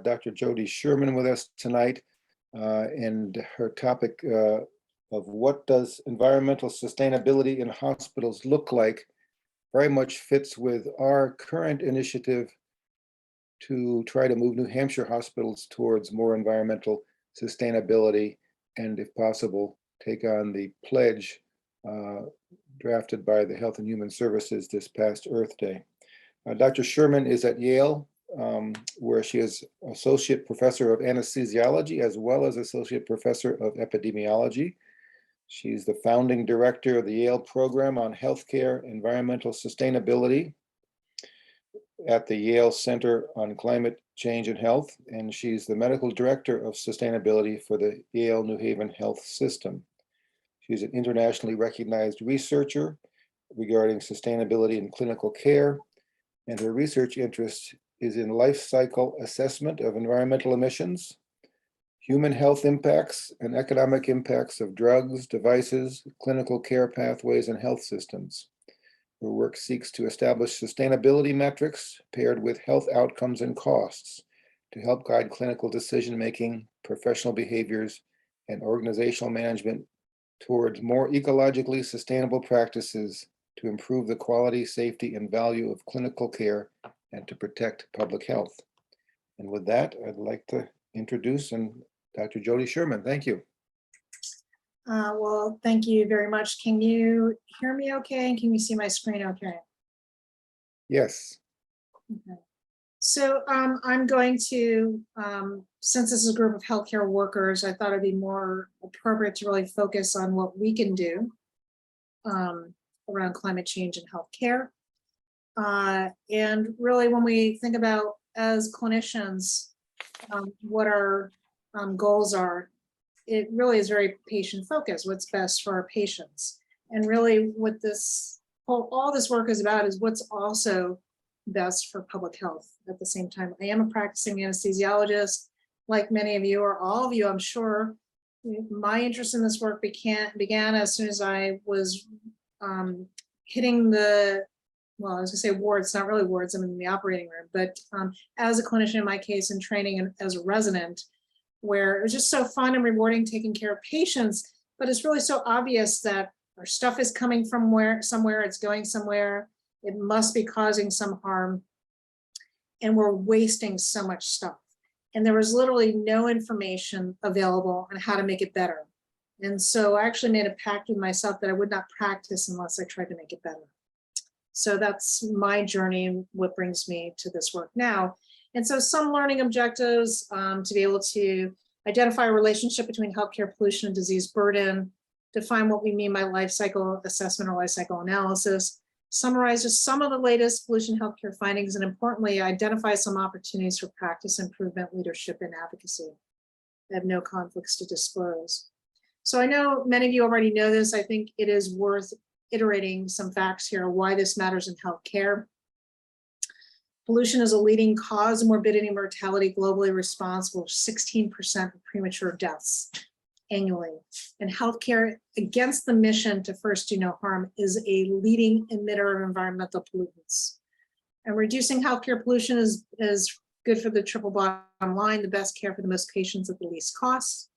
Dr. Jody Sherman with us tonight, and her topic of what does environmental sustainability in hospitals look like very much fits with our current initiative to try to move New Hampshire hospitals towards more environmental sustainability and, if possible, take on the pledge drafted by the Health and Human Services this past Earth Day. Dr. Sherman is at Yale, where she is Associate Professor of Anesthesiology as well as Associate Professor of Epidemiology. She's the founding director of the Yale Program on Healthcare Environmental Sustainability at the Yale Center on Climate Change and Health, and she's the medical director of sustainability for the Yale-New Haven Health System. She's an internationally recognized researcher regarding sustainability in clinical care, and her research interest is in life cycle assessment of environmental emissions, human health impacts, and economic impacts of drugs, devices, clinical care pathways, and health systems. Her work seeks to establish sustainability metrics paired with health outcomes and costs to help guide clinical decision-making, professional behaviors, and organizational management towards more ecologically sustainable practices to improve the quality, safety, and value of clinical care and to protect public health. And with that, I'd like to introduce Dr. Jody Sherman. Thank you. Well, thank you very much. Can you hear me okay? And can you see my screen okay? Yes. Okay. So I'm going to, since this is a group of healthcare workers, I thought it'd be more appropriate to really focus on what we can do around climate change and healthcare. And really, when we think about as clinicians, what our goals are, it really is very patient focused, what's best for our patients. And really what all this work is about is what's also best for public health at the same time. I am a practicing anesthesiologist, like many of you or all of you, I'm sure. My interest in this work began as soon as I was hitting the, well, I was gonna say wards, not really wards, I'm in the operating room, but as a clinician in my case in training and as a resident, where it was just so fun and rewarding taking care of patients, but it's really so obvious that our stuff is coming from somewhere, it's going somewhere, it must be causing some harm, and we're wasting so much stuff. And there was literally no information available on how to make it better. And so I actually made a pact with myself that I would not practice unless I tried to make it better. So that's my journey and what brings me to this work now. And so some learning objectives to be able to identify a relationship between healthcare pollution and disease burden, define what we mean by life cycle assessment or life cycle analysis, summarize just some of the latest pollution healthcare findings, and importantly, identify some opportunities for practice improvement, leadership, and advocacy. I have no conflicts to disclose. So I know many of you already know this. I think it is worth iterating some facts here, why this matters in healthcare. Pollution is a leading cause of morbidity and mortality globally, responsible for 16% of premature deaths annually. And healthcare, against the mission to first do no harm, is a leading emitter of environmental pollutants. And reducing healthcare pollution is good for the triple bottom line, the best care for the most patients at the least cost.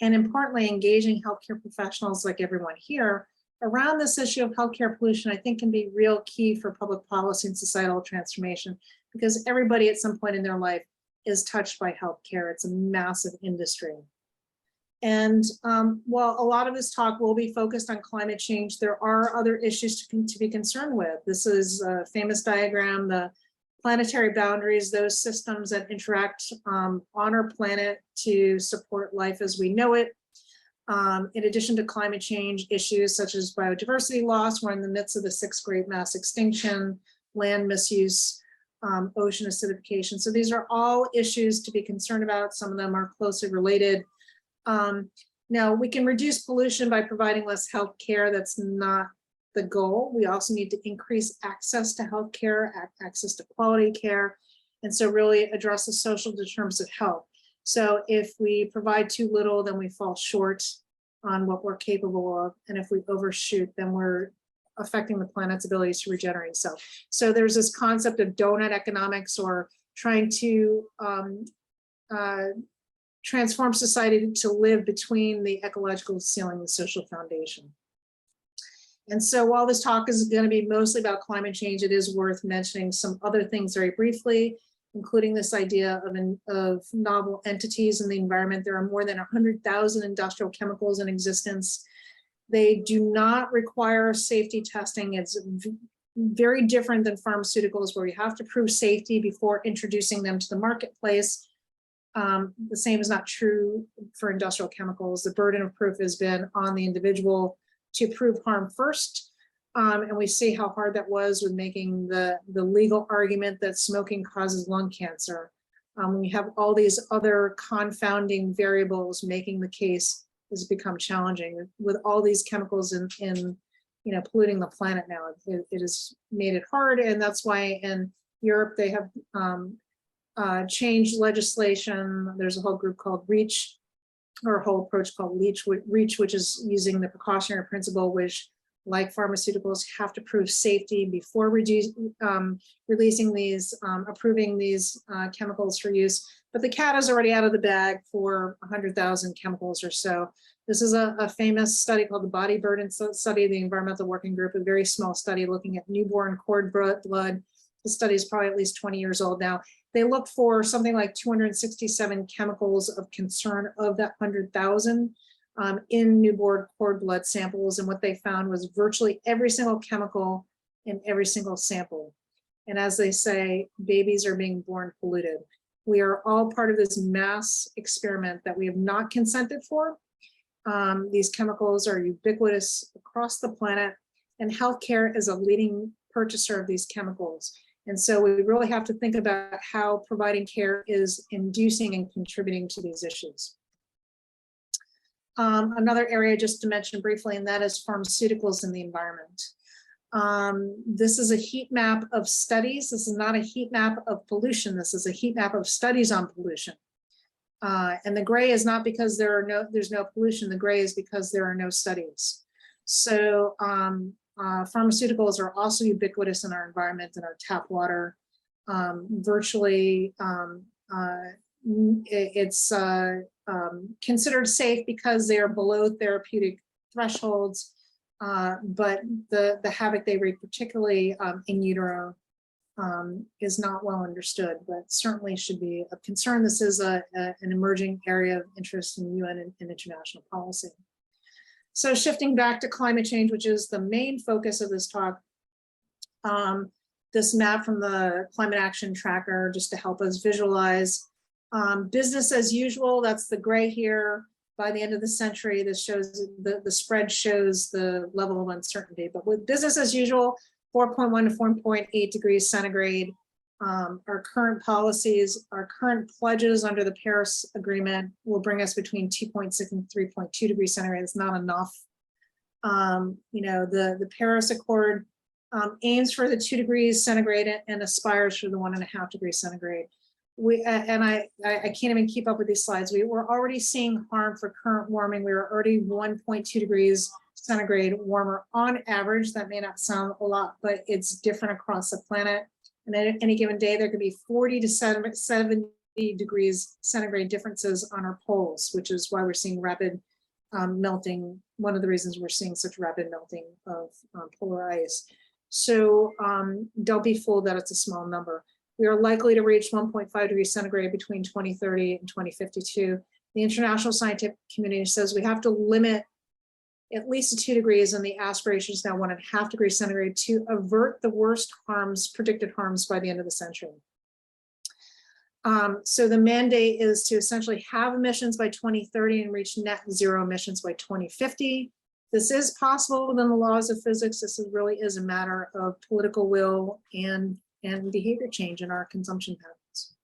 And importantly, engaging healthcare professionals like everyone here around this issue of healthcare pollution, I think can be real key for public policy and societal transformation, because everybody at some point in their life is touched by healthcare. It's a massive industry. And while a lot of this talk will be focused on climate change, there are other issues to be concerned with. This is a famous diagram, the planetary boundaries, those systems that interact on our planet to support life as we know it. In addition to climate change issues such as biodiversity loss, we're in the midst of the 6th great mass extinction, land misuse, ocean acidification. So these are all issues to be concerned about. Some of them are closely related. Now, we can reduce pollution by providing less health care. That's not the goal. We also need to increase access to health care, access to quality care, and so really address the social determinants of health. So if we provide too little, then we fall short on what we're capable of. And if we overshoot, then we're affecting the planet's abilities to regenerate itself. So there's this concept of donut economics, or trying to transform society to live between the ecological ceiling and the social foundation. And so while this talk is going to be mostly about climate change, it is worth mentioning some other things very briefly, including this idea of novel entities in the environment. There are more than 100,000 industrial chemicals in existence. They do not require safety testing. It's very different than pharmaceuticals, where you have to prove safety before introducing them to the marketplace. The same is not true for industrial chemicals. The burden of proof has been on the individual to prove harm first. And we see how hard that was with making the legal argument that smoking causes lung cancer. When you have all these other confounding variables, making the case has become challenging. With all these chemicals in polluting the planet now, it has made it hard. And that's why in Europe they have changed legislation. There's a whole group called REACH, or a whole approach called REACH, which is using the precautionary principle, which, like pharmaceuticals, have to prove safety before releasing these, approving these chemicals for use. But the cat is already out of the bag for 100,000 chemicals or so. This is a famous study called the Body Burden Study of the Environmental Working Group, a very small study looking at newborn cord blood. The study is probably at least 20 years old now. They looked for something like 267 chemicals of concern of that 100,000 in newborn cord blood samples. And what they found was virtually every single chemical in every single sample. And as they say, babies are being born polluted. We are all part of this mass experiment that we have not consented for. These chemicals are ubiquitous across the planet, and healthcare is a leading purchaser of these chemicals. And so we really have to think about how providing care is inducing and contributing to these issues. Another area just to mention briefly, and that is pharmaceuticals in the environment. This is a heat map of studies. This is not a heat map of pollution. This is a heat map of studies on pollution. And the gray is not because there's no pollution. The gray is because there are no studies. So pharmaceuticals are also ubiquitous in our environment, in our tap water. Virtually, it's considered safe because they are below therapeutic thresholds, but the havoc they wreak, particularly in utero, is not well understood, but certainly should be of concern. This is an emerging area of interest in UN and international policy. So shifting back to climate change, which is the main focus of this talk, this map from the Climate Action Tracker, just to help us visualize. Business as usual, that's the gray here. By the end of the century, this shows, the spread shows the level of uncertainty. But with business as usual, 4.1 to 4.8 degrees centigrade. Our current policies, our current pledges under the Paris Agreement will bring us between 2.6 and 3.2 degrees centigrade. It's not enough. The Paris Accord aims for the 2 degrees centigrade and aspires for the 1.5 degrees centigrade. I can't even keep up with these slides. We're already seeing harm for current warming. We were already 1.2 degrees centigrade warmer on average. That may not sound a lot, but it's different across the planet. And at any given day, there could be 40 to 70 degrees centigrade differences on our poles, which is why we're seeing rapid melting. One of the reasons we're seeing such rapid melting of polar ice. So don't be fooled that it's a small number. We are likely to reach 1.5 degrees centigrade between 2030 and 2052. The international scientific community says we have to limit at least to 2 degrees, and the aspiration is now 1.5 degrees centigrade to avert the worst harms, predicted harms, by the end of the century. So the mandate is to essentially have emissions by 2030 and reach net zero emissions by 2050. This is possible within the laws of physics. This really is a matter of political will and behavior change in our consumption patterns.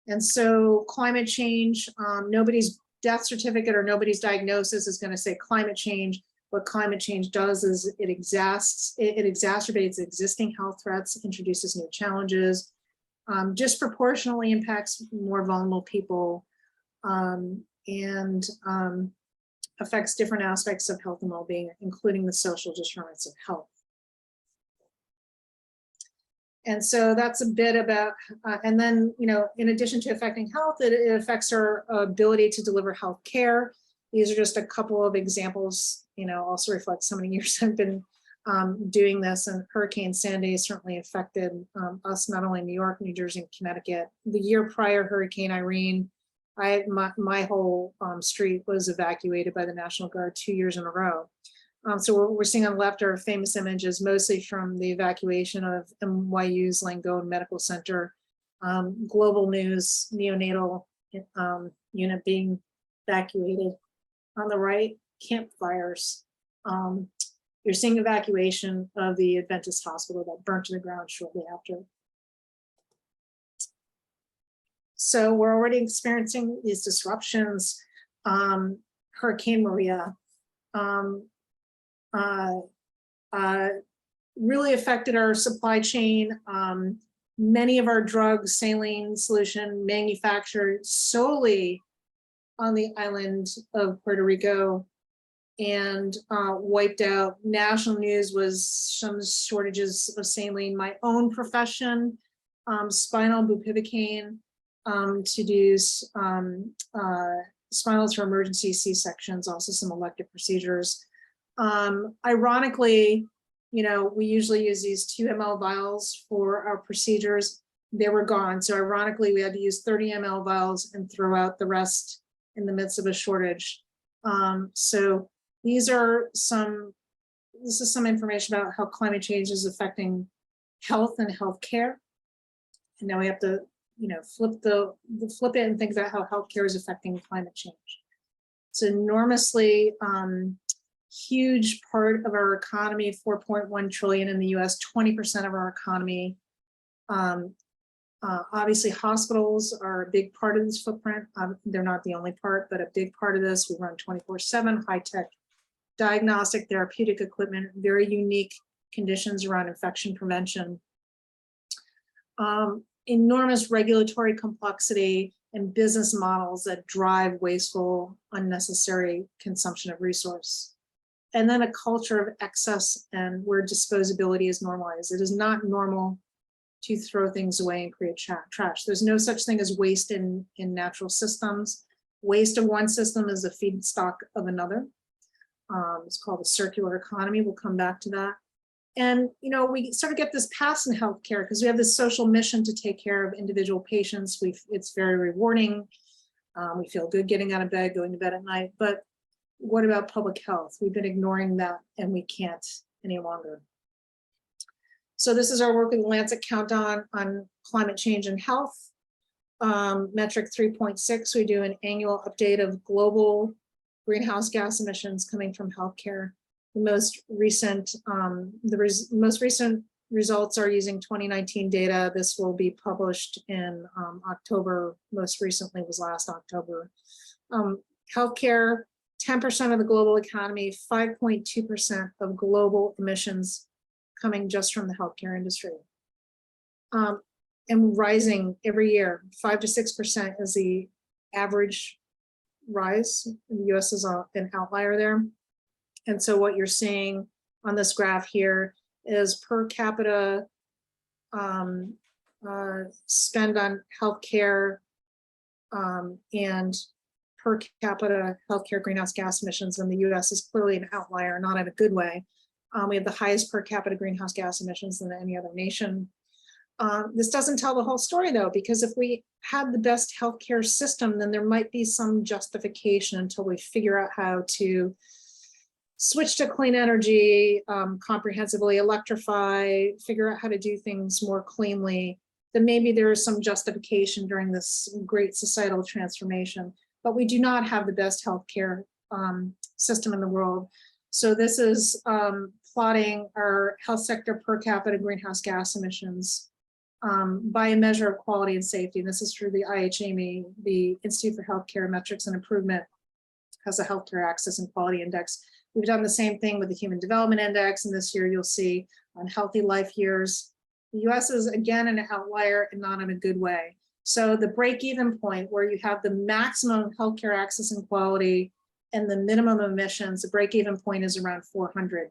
And so climate change, nobody's death certificate or nobody's diagnosis is going to say climate change. What climate change does is it exacerbates existing health threats, introduces new challenges, disproportionately impacts more vulnerable people, and affects different aspects of health and well-being, including the social determinants of health. And so that's a bit about, and then, you know, in addition to affecting health, it affects our ability to deliver health care. These are just a couple of examples, you know, also reflect so many years I've been doing this, and Hurricane Sandy certainly affected us, not only in New York, New Jersey, and Connecticut. The year prior, Hurricane Irene, my whole street was evacuated by the National Guard 2 years in a row. So we're seeing on the left are famous images, mostly from the evacuation of NYU's Langone Medical Center. Global news, neonatal unit being evacuated. On the right, campfires. You're seeing evacuation of the Adventist hospital that burnt to the ground shortly after. So we're already experiencing these disruptions. Hurricane Maria really affected our supply chain. Many of our drugs, saline solution, manufactured solely on the island of Puerto Rico, and wiped out. National news was some shortages of saline. My own profession, spinal bupivacaine to do spinals for emergency C-sections, also some elective procedures. Ironically, you know, we usually use these 2 ml vials for our procedures. They were gone. So ironically, we had to use 30 ml vials and throw out the rest in the midst of a shortage. So this is some information about how climate change is affecting health and healthcare. And now we have to, you know, flip it and think about how healthcare is affecting climate change. It's an enormously huge part of our economy, 4.1 trillion in the US, 20% of our economy. Obviously, hospitals are a big part of this footprint. They're not the only part, but a big part of this. We run 24/7, high-tech diagnostic, therapeutic equipment, very unique conditions around infection prevention. Enormous regulatory complexity and business models that drive wasteful, unnecessary consumption of resource. And then a culture of excess and where disposability is normalized. It is not normal to throw things away and create trash. There's no such thing as waste in natural systems. Waste of one system is the feedstock of another. It's called a circular economy. We'll come back to that. And, you know, we sort of get this pass in healthcare because we have this social mission to take care of individual patients. It's very rewarding. We feel good getting out of bed, going to bed at night. But what about public health? We've been ignoring that, and we can't any longer. So this is our work with the Lancet Countdown on climate change and health. Metric 3.6, we do an annual update of global greenhouse gas emissions coming from healthcare. The most recent results are using 2019 data. This will be published in October. Most recently was last October. Healthcare, 10% of the global economy, 5.2% of global emissions coming just from the healthcare industry. And rising every year, 5 to 6% is the average rise. In the US is an outlier there. And so what you're seeing on this graph here is per capita spend on healthcare and per capita healthcare greenhouse gas emissions in the US is clearly an outlier, not in a good way. We have the highest per capita greenhouse gas emissions than any other nation. This doesn't tell the whole story though, because if we had the best healthcare system, then there might be some justification until we figure out how to switch to clean energy, comprehensively electrify, figure out how to do things more cleanly, then maybe there is some justification during this great societal transformation. But we do not have the best healthcare system in the world. So this is plotting our health sector per capita greenhouse gas emissions by a measure of quality and safety. And this is through the IHME, the Institute for Healthcare Metrics and Improvement, has a healthcare access and quality index. We've done the same thing with the Human Development Index, and this year you'll see on healthy life years. The US is again an outlier and not in a good way. So the break-even point where you have the maximum healthcare access and quality and the minimum emissions, the break-even point is around 400.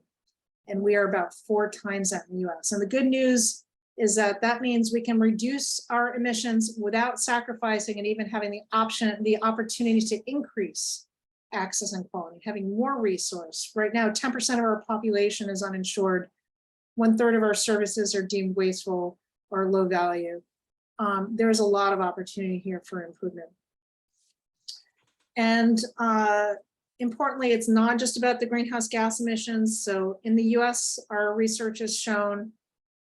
And we are about 4 times that in the US. And the good news is that that means we can reduce our emissions without sacrificing and even having the opportunity to increase access and quality, having more resource. Right now, 10% of our population is uninsured. 1/3 of our services are deemed wasteful or low value. There's a lot of opportunity here for improvement. And importantly, it's not just about the greenhouse gas emissions. So in the US, our research has shown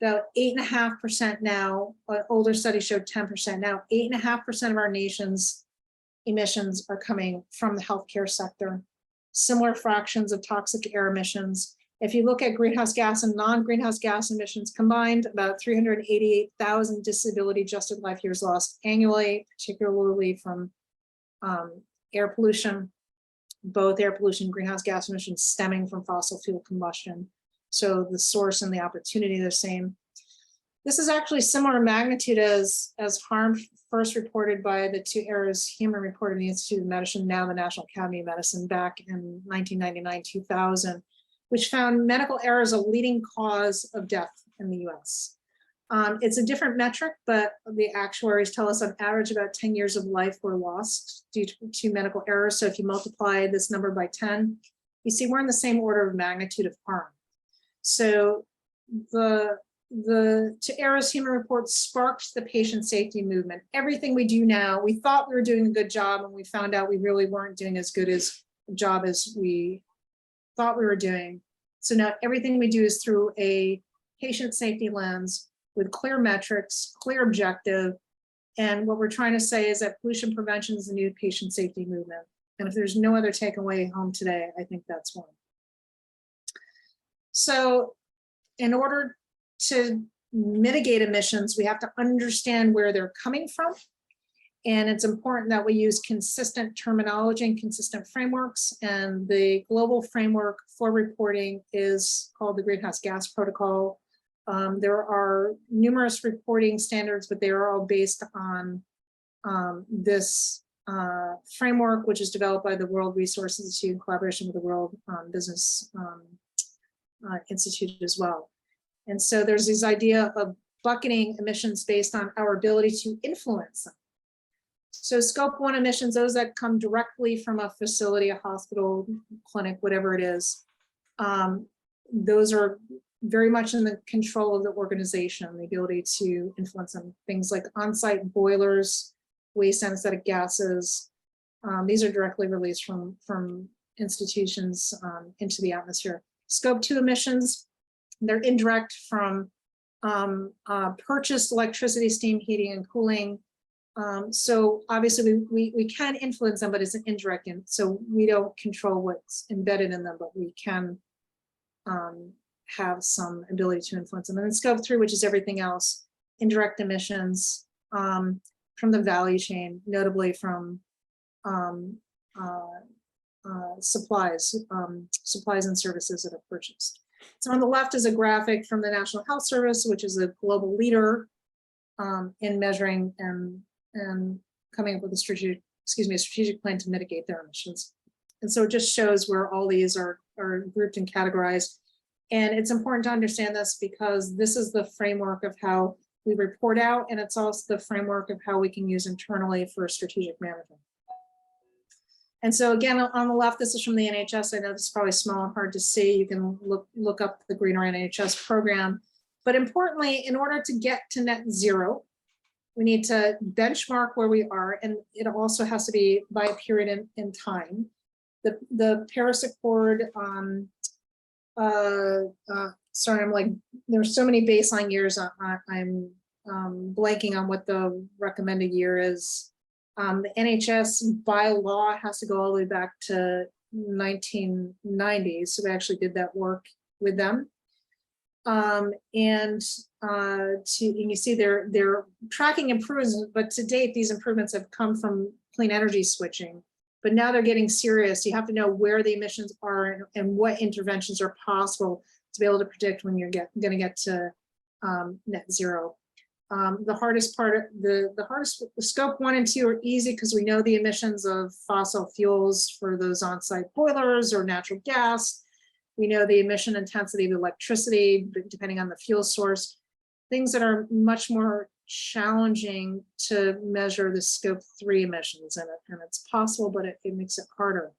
that 8.5% now, older studies showed 10%. Now 8.5% of our nation's emissions are coming from the healthcare sector. Similar fractions of toxic air emissions. If you look at greenhouse gas and non-greenhouse gas emissions combined, about 388,000 disability adjusted life years lost annually, particularly from air pollution, both air pollution and greenhouse gas emissions stemming from fossil fuel combustion. So the source and the opportunity are the same. This is actually similar magnitude as harm first reported by the two errors Human reported in the Institute of Medicine, now the National Academy of Medicine, back in 1999-2000, which found medical error as a leading cause of death in the US. It's a different metric, but the actuaries tell us on average about 10 years of life were lost due to medical errors. So if you multiply this number by 10, you see we're in the same order of magnitude of harm. So the To Errors Human Report sparked the patient safety movement. Everything we do now, we thought we were doing a good job, and we found out we really weren't doing as good as a job as we thought we were doing. So now everything we do is through a patient safety lens with clear metrics, clear objective. And what we're trying to say is that pollution prevention is the new patient safety movement. And if there's no other takeaway home today, I think that's one. So in order to mitigate emissions, we have to understand where they're coming from. And it's important that we use consistent terminology and consistent frameworks. And the global framework for reporting is called the Greenhouse Gas Protocol. There are numerous reporting standards, but they are all based on this framework, which is developed by the World Resources Institute in collaboration with the World Business Institute as well. And so there's this idea of bucketing emissions based on our ability to influence them. So scope 1 emissions, those that come directly from a facility, a hospital, clinic, whatever it is, those are very much in the control of the organization, the ability to influence them. Things like on-site boilers, waste anesthetic gases, these are directly released from institutions into the atmosphere. Scope 2 emissions, they're indirect from purchased electricity, steam, heating, and cooling. So obviously we can influence them, but it's an indirect, so we don't control what's embedded in them, but we can have some ability to influence them. And then scope 3, which is everything else, indirect emissions from the value chain, notably from supplies and services that are purchased. So on the left is a graphic from the National Health Service, which is a global leader in measuring and coming up with a strategic plan to mitigate their emissions. And so it just shows where all these are grouped and categorized. And it's important to understand this because this is the framework of how we report out, and it's also the framework of how we can use internally for strategic management. And so again, on the left, this is from the NHS. I know this is probably small and hard to see. You can look up the Greener NHS program. But importantly, in order to get to net zero, we need to benchmark where we are, and it also has to be by a period in time. The Paris Accord, sorry, there's so many baseline years, I'm blanking on what the recommended year is. The NHS by law has to go all the way back to 1990s, so we actually did that work with them. And you see they're tracking improvements, but to date these improvements have come from clean energy switching. But now they're getting serious. You have to know where the emissions are and what interventions are possible to be able to predict when you're going to get to net zero. The hardest part, the scope 1 and 2 are easy because we know the emissions of fossil fuels for those on-site boilers or natural gas. We know the emission intensity of electricity, depending on the fuel source. things that are much more challenging to measure the scope 3 emissions, and it's possible, but it makes it harder.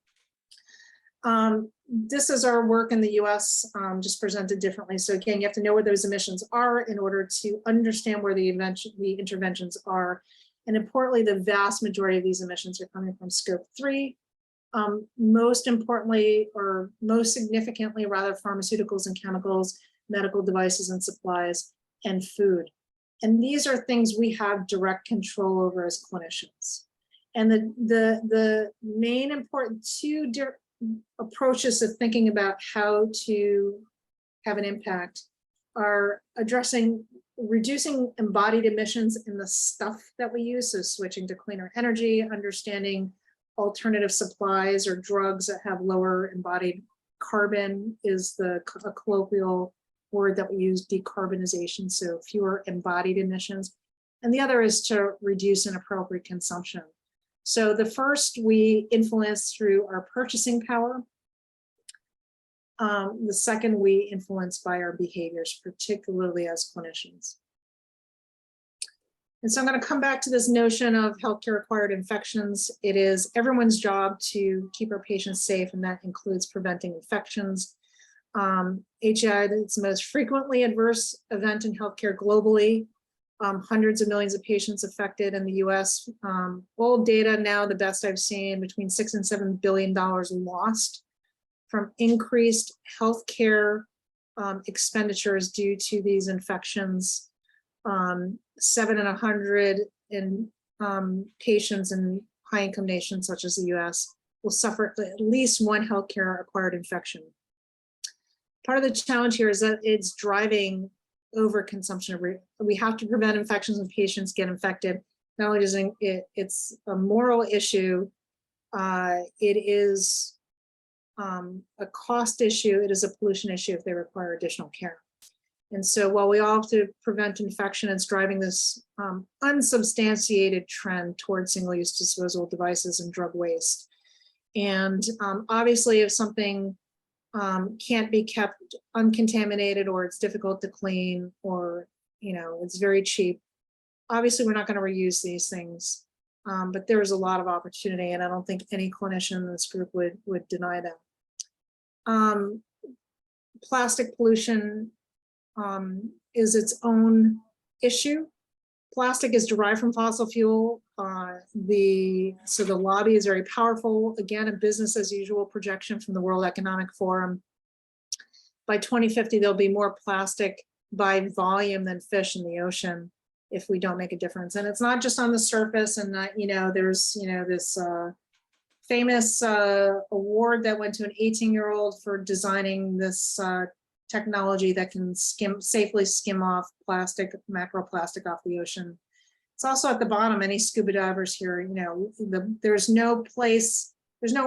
This is our work in the US, just presented differently. So again, you have to know where those emissions are in order to understand where the interventions are. And importantly, the vast majority of these emissions are coming from scope 3. Most importantly, or most significantly rather, pharmaceuticals and chemicals, medical devices and supplies, and food. And these are things we have direct control over as clinicians. And the main important two approaches of thinking about how to have an impact are addressing reducing embodied emissions in the stuff that we use, so switching to cleaner energy, understanding alternative supplies or drugs that have lower embodied carbon is a colloquial word that we use, decarbonization, so fewer embodied emissions. And the other is to reduce inappropriate consumption. So the first we influence through our purchasing power. The second we influence by our behaviors, particularly as clinicians. And so I'm going to come back to this notion of healthcare acquired infections. It is everyone's job to keep our patients safe, and that includes preventing infections. HAI is the most frequently adverse event in healthcare globally. Hundreds of millions of patients affected in the US. Old data now, the best I've seen, between $6 and $7 billion lost from increased healthcare expenditures due to these infections. 7 in 100 in patients in high-income nations such as the US will suffer at least one healthcare acquired infection. Part of the challenge here is that it's driving overconsumption. We have to prevent infections when patients get infected. Not only is it's a moral issue, it is a cost issue, it is a pollution issue if they require additional care. And so while we all have to prevent infection, it's driving this unsubstantiated trend towards single-use disposable devices and drug waste. And obviously if something can't be kept uncontaminated, or it's difficult to clean, or it's very cheap, obviously we're not going to reuse these things. But there is a lot of opportunity, and I don't think any clinician in this group would deny that. Plastic pollution is its own issue. Plastic is derived from fossil fuel. So the lobby is very powerful. Again, a business as usual projection from the World Economic Forum. By 2050, there'll be more plastic by volume than fish in the ocean if we don't make a difference. And it's not just on the surface, and that, there's, this famous award that went to an 18-year-old for designing this technology that can safely skim off macroplastic off the ocean. It's also at the bottom. Any scuba divers here, there's no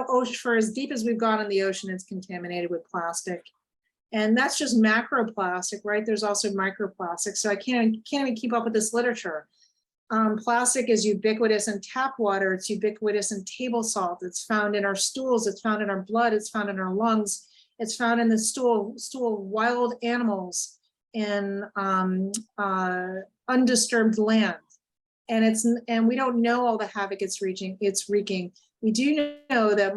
ocean, for as deep as we've gone in the ocean, it's contaminated with plastic. And that's just macroplastic, right? There's also microplastic. So I can't even keep up with this literature. Plastic is ubiquitous in tap water. It's ubiquitous in table salt. It's found in our stools. It's found in our blood. It's found in our lungs. It's found in the stool of wild animals in undisturbed land. And we don't know all the havoc it's wreaking. We do know that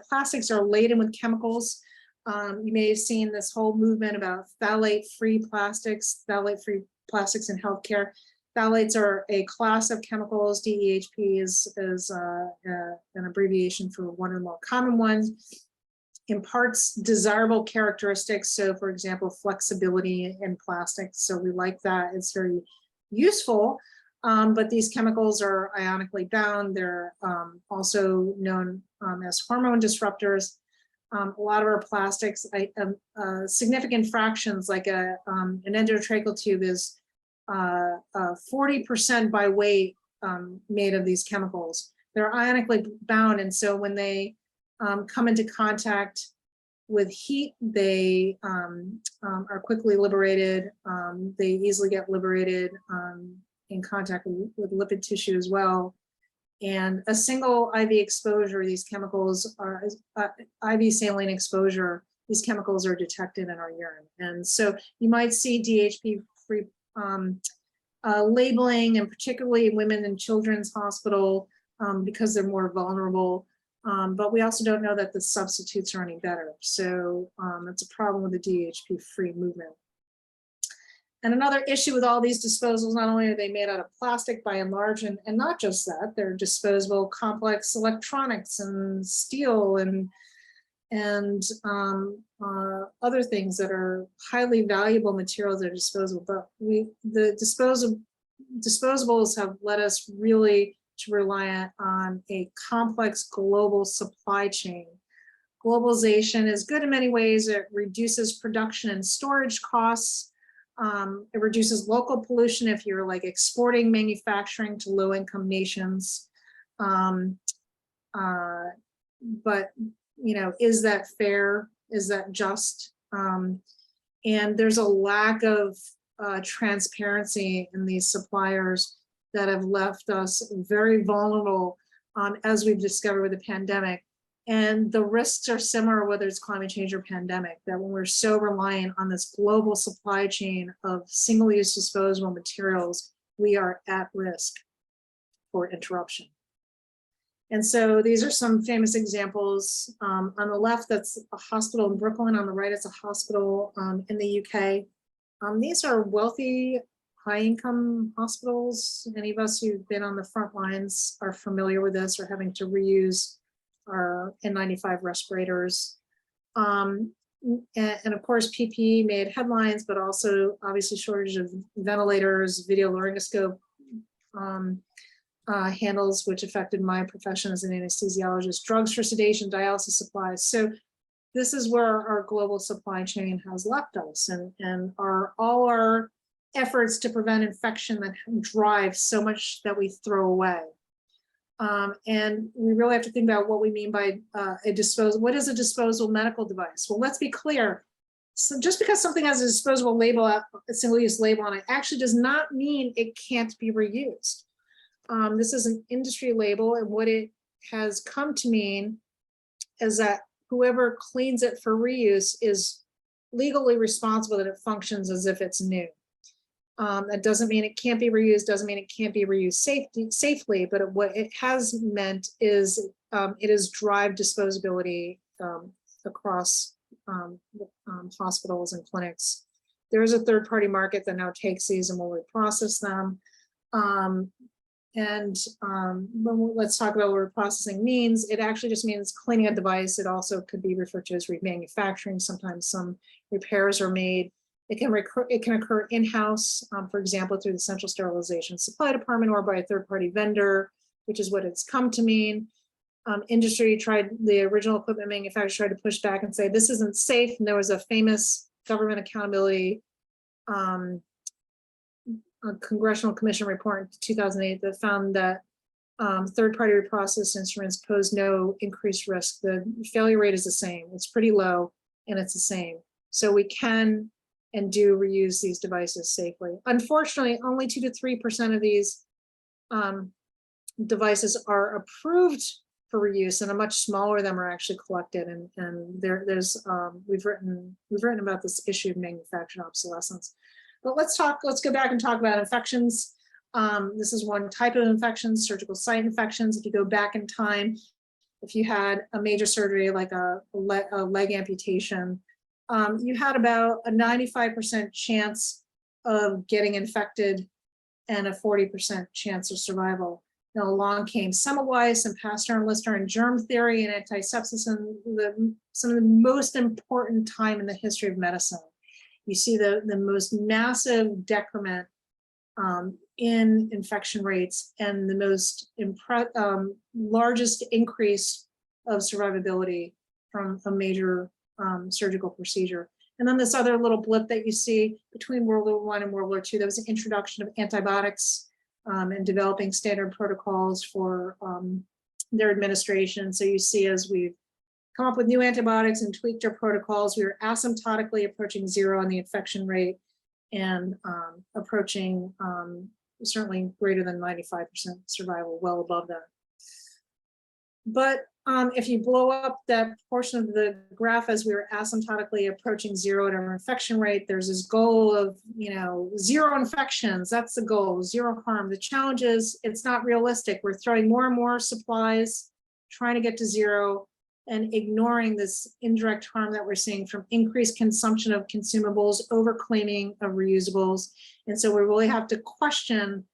plastics are laden with chemicals. You may have seen this whole movement about phthalate-free plastics in healthcare. Phthalates are a class of chemicals. DEHP is an abbreviation for one of the more common ones. Imparts desirable characteristics. So for example, flexibility in plastics. So we like that, it's very useful. But these chemicals are ionically bound. They're also known as hormone disruptors. A lot of our plastics, significant fractions, like an endotracheal tube is 40% by weight made of these chemicals. They're ionically bound, and so when they come into contact with heat, they are quickly liberated. They easily get liberated in contact with lipid tissue as well. And a single IV exposure, these chemicals are IV saline exposure, these chemicals are detected in our urine. And so you might see DHP-free labeling, and particularly women and children's hospital, because they're more vulnerable. But we also don't know that the substitutes are any better. So it's a problem with the DHP-free movement. And another issue with all these disposals, not only are they made out of plastic by and large, and not just that, they're disposable complex electronics and steel and other things that are highly valuable materials that are disposable. But the disposables have led us really to rely on a complex global supply chain. Globalization is good in many ways. It reduces production and storage costs. It reduces local pollution if you're like exporting manufacturing to low-income nations. But you know, is that fair? Is that just? And there's a lack of transparency in these suppliers that have left us very vulnerable, as we've discovered with the pandemic. And the risks are similar, whether it's climate change or pandemic, that when we're so reliant on this global supply chain of single-use disposable materials, we are at risk for interruption. And so these are some famous examples. On the left, that's a hospital in Brooklyn. On the right, it's a hospital in the UK. These are wealthy, high-income hospitals. Any of us who've been on the front lines are familiar with this, or having to reuse our N95 respirators. And of course, PPE made headlines, but also obviously shortage of ventilators, video laryngoscope handles, which affected my profession as an anesthesiologist, drugs for sedation, dialysis supplies. So this is where our global supply chain has left us, and all our efforts to prevent infection that drive so much that we throw away. And we really have to think about what we mean by a disposable. What is a disposable medical device? Well, let's be clear. So just because something has a disposable label, a single-use label on it, actually does not mean it can't be reused. This is an industry label, and what it has come to mean is that whoever cleans it for reuse is legally responsible that it functions as if it's new. That doesn't mean it can't be reused, doesn't mean it can't be reused safely, but what it has meant is it has driven disposability across hospitals and clinics. There is a third-party market that now takes these and will reprocess them. Let's talk about what reprocessing means. It actually just means cleaning a device. It also could be referred to as remanufacturing. Sometimes some repairs are made. It can occur in-house, for example, through the central sterilization supply department or by a third-party vendor, which is what it's come to mean. The original equipment manufacturers tried to push back and say this isn't safe. And there was a famous government accountability Congressional Commission report in 2008 that found that third-party reprocessed instruments pose no increased risk. The failure rate is the same. It's pretty low, and it's the same. So we can and do reuse these devices safely. Unfortunately, only 2 to 3% of these devices are approved for reuse, and a much smaller of them are actually collected. And we've written about this issue of manufacturing obsolescence. But let's go back and talk about infections. This is one type of infections, surgical site infections. If you go back in time, if you had a major surgery like a leg amputation, you had about a 95% chance of getting infected and a 40% chance of survival. Now along came Semmelweis and Pasteur and Lister and germ theory and antisepsis, and some of the most important time in the history of medicine. You see the most massive decrement in infection rates and the most largest increase of survivability from a major surgical procedure. And then this other little blip that you see between World War I and World War II, that was the introduction of antibiotics and developing standard protocols for their administration. So you see, as we've come up with new antibiotics and tweaked our protocols, we were asymptotically approaching zero on the infection rate and approaching certainly greater than 95% survival, well above that. But if you blow up that portion of the graph as we were asymptotically approaching zero at our infection rate, there's this goal of, zero infections. That's the goal, zero harm. The challenge is it's not realistic. We're throwing more and more supplies, trying to get to zero, and ignoring this indirect harm that we're seeing from increased consumption of consumables, overclaiming of reusables. And so we really have to question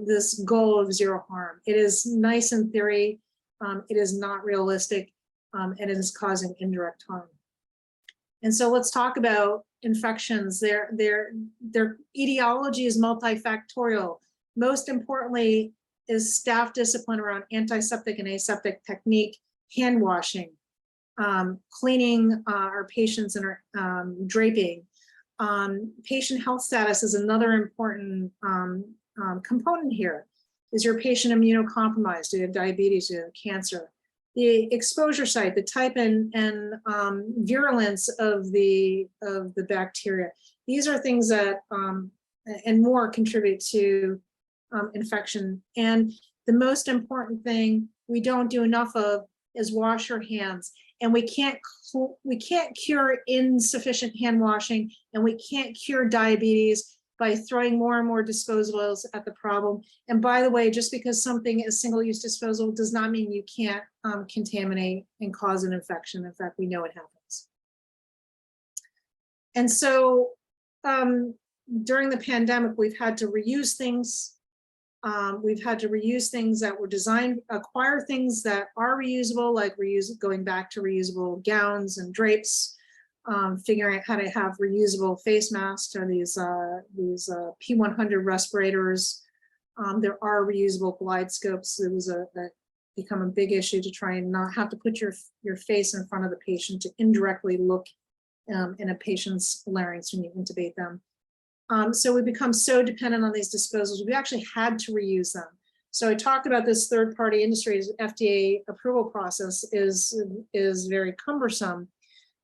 this goal of zero harm. It is nice in theory. It is not realistic, and it is causing indirect harm. And so let's talk about infections. Their etiology is multifactorial. Most importantly is staff discipline around antiseptic and aseptic technique, hand washing, cleaning our patients and our draping. Patient health status is another important component here. Is your patient immunocompromised? Do you have diabetes? Do you have cancer? The exposure site, the type and virulence of the bacteria. These are things that and more contribute to infection. And the most important thing we don't do enough of is wash your hands. And we can't cure insufficient hand washing, and we can't cure diabetes by throwing more and more disposables at the problem. And by the way, just because something is single-use disposable does not mean you can't contaminate and cause an infection. In fact, we know it happens. And so during the pandemic, we've had to reuse things. We've had to reuse things that were designed, acquire things that are reusable, like going back to reusable gowns and drapes, figuring out how to have reusable face masks or these P100 respirators. There are reusable glide scopes. There was that become a big issue to try and not have to put your face in front of the patient to indirectly look in a patient's larynx when you intubate them. So we become so dependent on these disposals, we actually had to reuse them. So I talked about this third-party industry's FDA approval process is very cumbersome.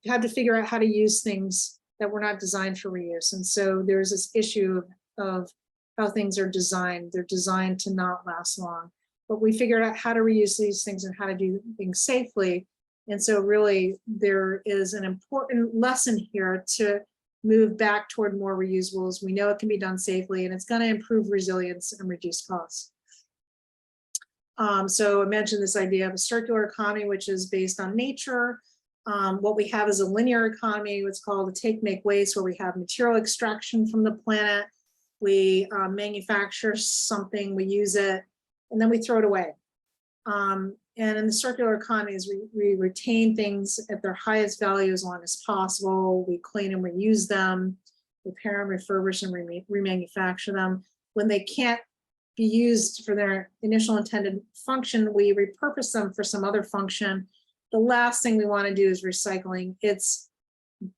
You had to figure out how to use things that were not designed for reuse. And so there's this issue of how things are designed. They're designed to not last long. But we figured out how to reuse these things and how to do things safely. And so really there is an important lesson here to move back toward more reusables. We know it can be done safely, and it's going to improve resilience and reduce costs. So I mentioned this idea of a circular economy, which is based on nature. What we have is a linear economy, what's called a take, make, waste, where we have material extraction from the planet. We manufacture something, we use it, and then we throw it away. And in the circular economies, we retain things at their highest value as long as possible. We clean and reuse them, repair and refurbish and remanufacture them. When they can't be used for their initial intended function, we repurpose them for some other function. The last thing we want to do is recycling. It's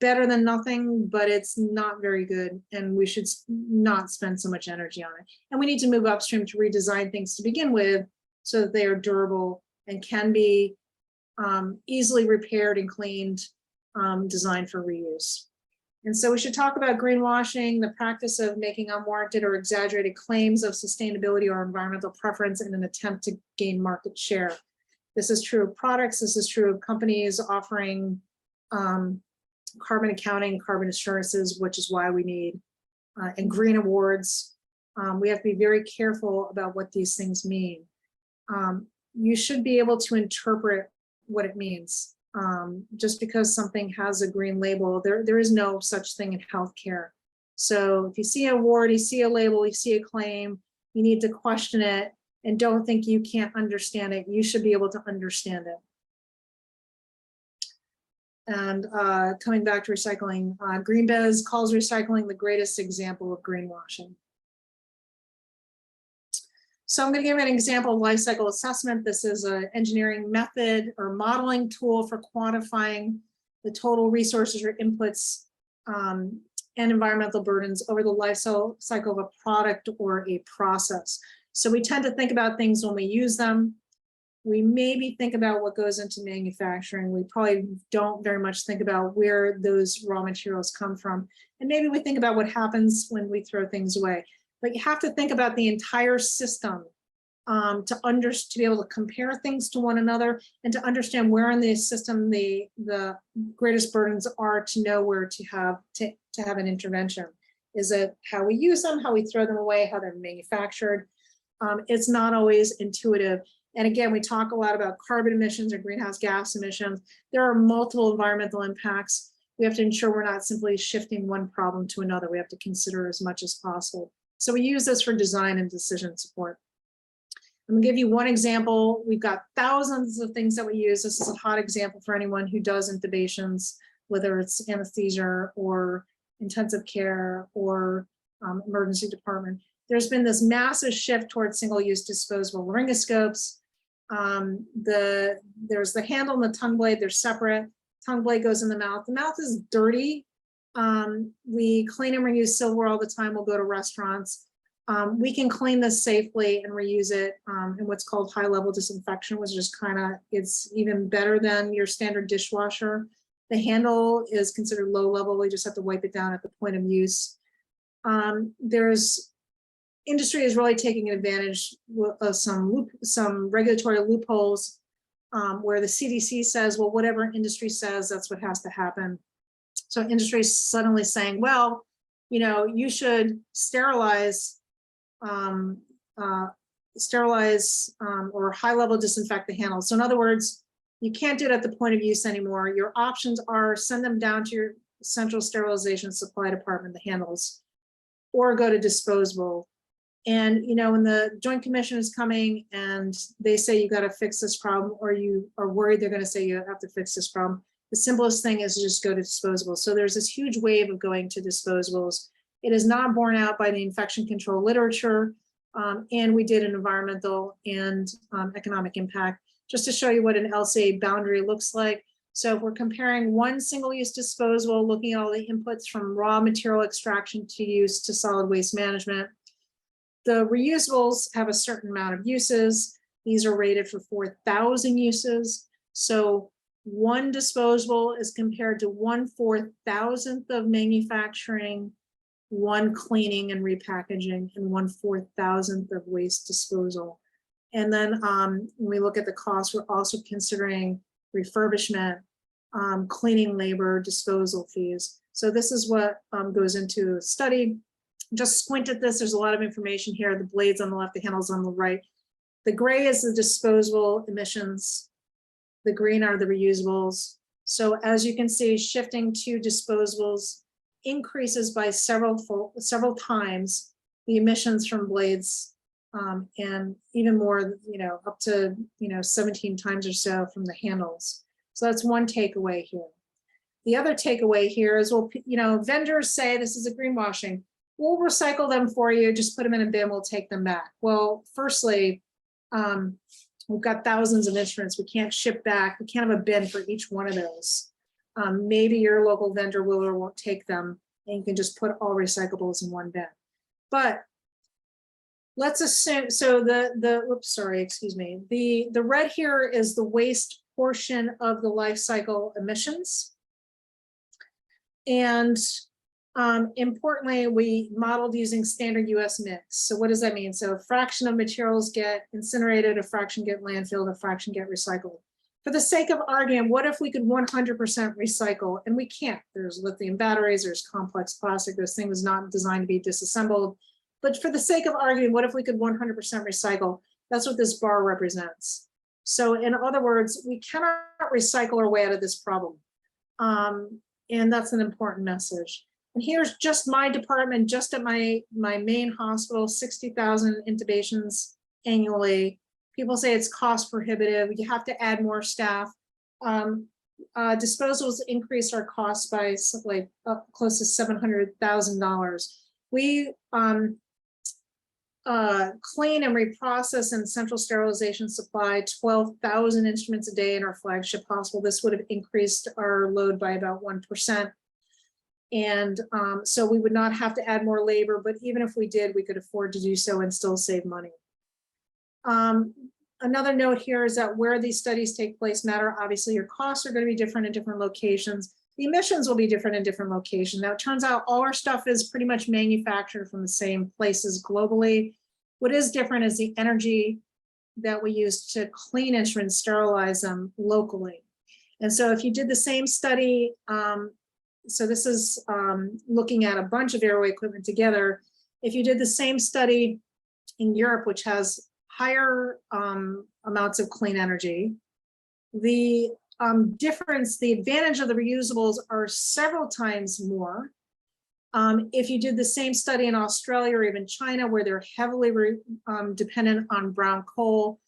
better than nothing, but it's not very good, and we should not spend so much energy on it. And we need to move upstream to redesign things to begin with so that they are durable and can be easily repaired and cleaned, designed for reuse. And so we should talk about greenwashing, the practice of making unwarranted or exaggerated claims of sustainability or environmental preference in an attempt to gain market share. This is true of products. This is true of companies offering carbon accounting, carbon assurances, which is why we need, and green awards. We have to be very careful about what these things mean. You should be able to interpret what it means. Just because something has a green label, there is no such thing in healthcare. So if you see an award, you see a label, you see a claim, you need to question it and don't think you can't understand it. You should be able to understand it. And coming back to recycling, Greenbez calls recycling the greatest example of greenwashing. So I'm going to give an example of life cycle assessment. This is an engineering method or modeling tool for quantifying the total resources or inputs and environmental burdens over the life cycle of a product or a process. So we tend to think about things when we use them. We maybe think about what goes into manufacturing. We probably don't very much think about where those raw materials come from. And maybe we think about what happens when we throw things away. But you have to think about the entire system to be able to compare things to one another and to understand where in the system the greatest burdens are, to know where to have an intervention. Is it how we use them, how we throw them away, how they're manufactured? It's not always intuitive. And again, we talk a lot about carbon emissions or greenhouse gas emissions. There are multiple environmental impacts. We have to ensure we're not simply shifting one problem to another. We have to consider as much as possible. So we use this for design and decision support. I'm gonna give you one example. We've got thousands of things that we use. This is a hot example for anyone who does intubations, whether it's anesthesia or intensive care or emergency department. There's been this massive shift towards single-use disposable laryngoscopes. There's the handle and the tongue blade, they're separate. Tongue blade goes in the mouth. The mouth is dirty. We clean and reuse silverware all the time. We'll go to restaurants. We can clean this safely and reuse it in what's called high-level disinfection, which is it's even better than your standard dishwasher. The handle is considered low level. We just have to wipe it down at the point of use. Industry is really taking advantage of some regulatory loopholes where the CDC says, well, whatever industry says, that's what has to happen. So industry is suddenly saying, well, you should sterilize or high-level disinfect the handle. So in other words, you can't do it at the point of use anymore. Your options are send them down to your central sterilization supply department, the handles, or go to disposable. And when the Joint Commission is coming and they say you got to fix this problem, or you are worried they're going to say you have to fix this problem, the simplest thing is to just go to disposable. So there's this huge wave of going to disposables. It is not borne out by the infection control literature, and we did an environmental and economic impact, just to show you what an LCA boundary looks like. So if we're comparing one single-use disposable, looking at all the inputs from raw material extraction to use to solid waste management, the reusables have a certain amount of uses. These are rated for 4,000 uses. So one disposable is compared to 1/4,000th of manufacturing, one cleaning and repackaging, and 1/4,000th of waste disposal. And then when we look at the cost, we're also considering refurbishment, cleaning labor, disposal fees. So this is what goes into a study. Just squint at this, there's a lot of information here. The blades on the left, the handles on the right. The gray is the disposable emissions. The green are the reusables. So as you can see, shifting to disposables increases by several times the emissions from blades, and even more, up to 17 times or so from the handles. So that's one takeaway here. The other takeaway here is, well, vendors say this is a greenwashing. We'll recycle them for you, just put them in a bin, we'll take them back. Well, firstly, we've got thousands of instruments we can't ship back. We can't have a bin for each one of those. Maybe your local vendor will or won't take them, and you can just put all recyclables in one bin. But let's assume, so the red here is the waste portion of the life cycle emissions. And importantly, we modeled using standard US mix. So what does that mean? So a fraction of materials get incinerated, a fraction get landfilled, a fraction get recycled. For the sake of argument, what if we could 100% recycle? And we can't. There's lithium batteries, there's complex plastic, there's things not designed to be disassembled. But for the sake of argument, what if we could 100% recycle? That's what this bar represents. So in other words, we cannot recycle our way out of this problem. And that's an important message. And here's just my department, just at my main hospital, 60,000 intubations annually. People say it's cost prohibitive. You have to add more staff. Disposals increase our costs by close to $700,000. We clean and reprocess and central sterilization supply 12,000 instruments a day in our flagship hospital. This would have increased our load by about 1%. And so we would not have to add more labor, but even if we did, we could afford to do so and still save money. Another note here is that where these studies take place matter. Obviously, your costs are going to be different in different locations. The emissions will be different in different locations. Now, it turns out all our stuff is pretty much manufactured from the same places globally. What is different is the energy that we use to clean instruments, sterilize them locally. And so if you did the same study, so this is looking at a bunch of airway equipment together. If you did the same study in Europe, which has higher amounts of clean energy, the difference, the advantage of the reusables are several times more. If you did the same study in Australia or even China, where they're heavily dependent on brown coal,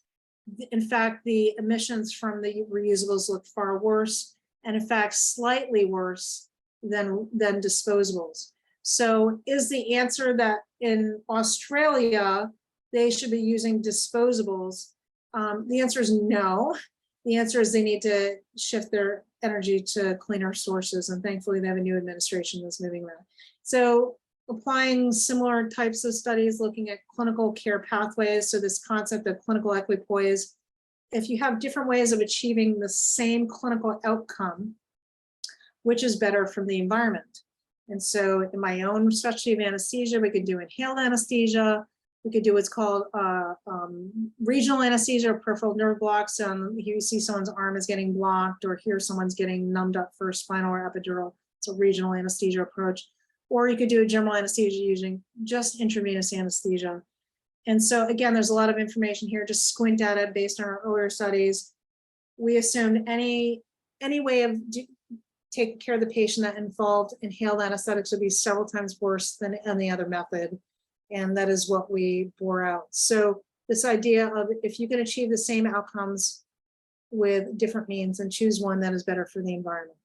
in fact, the emissions from the reusables look far worse, and in fact, slightly worse than disposables. So is the answer that in Australia, they should be using disposables? The answer is no. The answer is they need to shift their energy to cleaner sources, and thankfully they have a new administration that's moving that. So applying similar types of studies, looking at clinical care pathways, so this concept of clinical equipoise, if you have different ways of achieving the same clinical outcome, which is better from the environment? And so in my own specialty of anesthesia, we could do inhaled anesthesia. We could do what's called regional anesthesia or peripheral nerve blocks. Here you see someone's arm is getting blocked, or here someone's getting numbed up for spinal or epidural. It's a regional anesthesia approach. Or you could do a general anesthesia using just intravenous anesthesia. And so again, there's a lot of information here. Just squint at it based on our earlier studies. We assumed any way of taking care of the patient that involved inhaled anesthetics would be several times worse than any other method. And that is what we bore out. So this idea of if you can achieve the same outcomes with different means, and choose one that is better for the environment.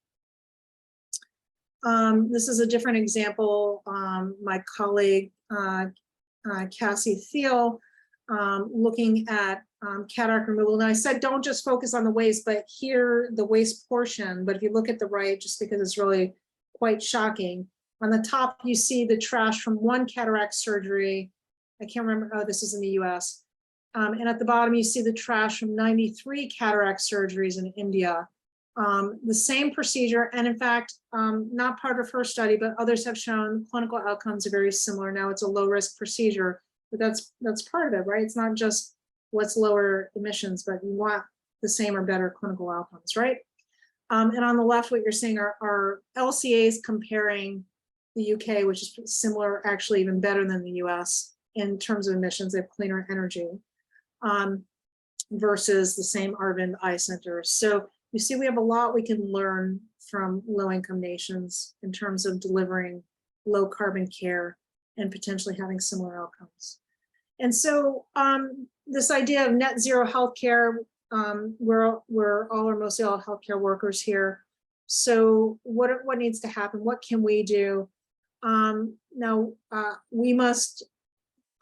This is a different example. My colleague, Cassie Thiel, looking at cataract removal. Now I said, don't just focus on the waste, but here the waste portion. But if you look at the right, just because it's really quite shocking, on the top, you see the trash from one cataract surgery. I can't remember, oh, this is in the US. And at the bottom, you see the trash from 93 cataract surgeries in India. The same procedure, and in fact, not part of her study, but others have shown clinical outcomes are very similar. Now it's a low risk procedure, but that's part of it, right? It's not just what's lower emissions, but you want the same or better clinical outcomes, right? And on the left, what you're seeing are LCAs comparing the UK, which is similar, actually even better than the US in terms of emissions. They have cleaner energy versus the same Arvind Eye Center. So you see, we have a lot we can learn from low-income nations in terms of delivering low carbon care and potentially having similar outcomes. And so this idea of net zero healthcare, we're all or mostly all healthcare workers here. So what needs to happen? What can we do? Now, we must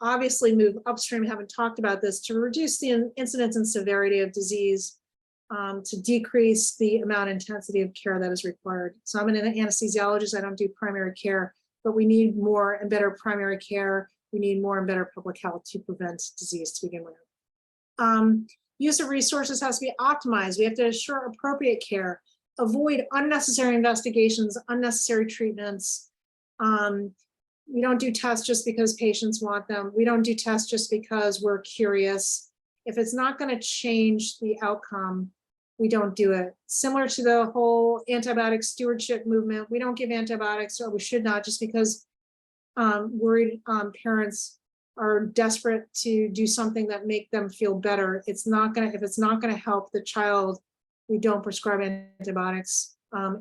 obviously move upstream, haven't talked about this, to reduce the incidence and severity of disease, to decrease the amount and intensity of care that is required. So I'm an anesthesiologist, I don't do primary care, but we need more and better primary care. We need more and better public health to prevent disease to begin with. Use of resources has to be optimized. We have to assure appropriate care, avoid unnecessary investigations, unnecessary treatments. We don't do tests just because patients want them. We don't do tests just because we're curious. If it's not going to change the outcome, we don't do it. Similar to the whole antibiotic stewardship movement, we don't give antibiotics, or we should not, just because worried parents are desperate to do something that make them feel better. It's not going to, if it's not going to help the child, we don't prescribe antibiotics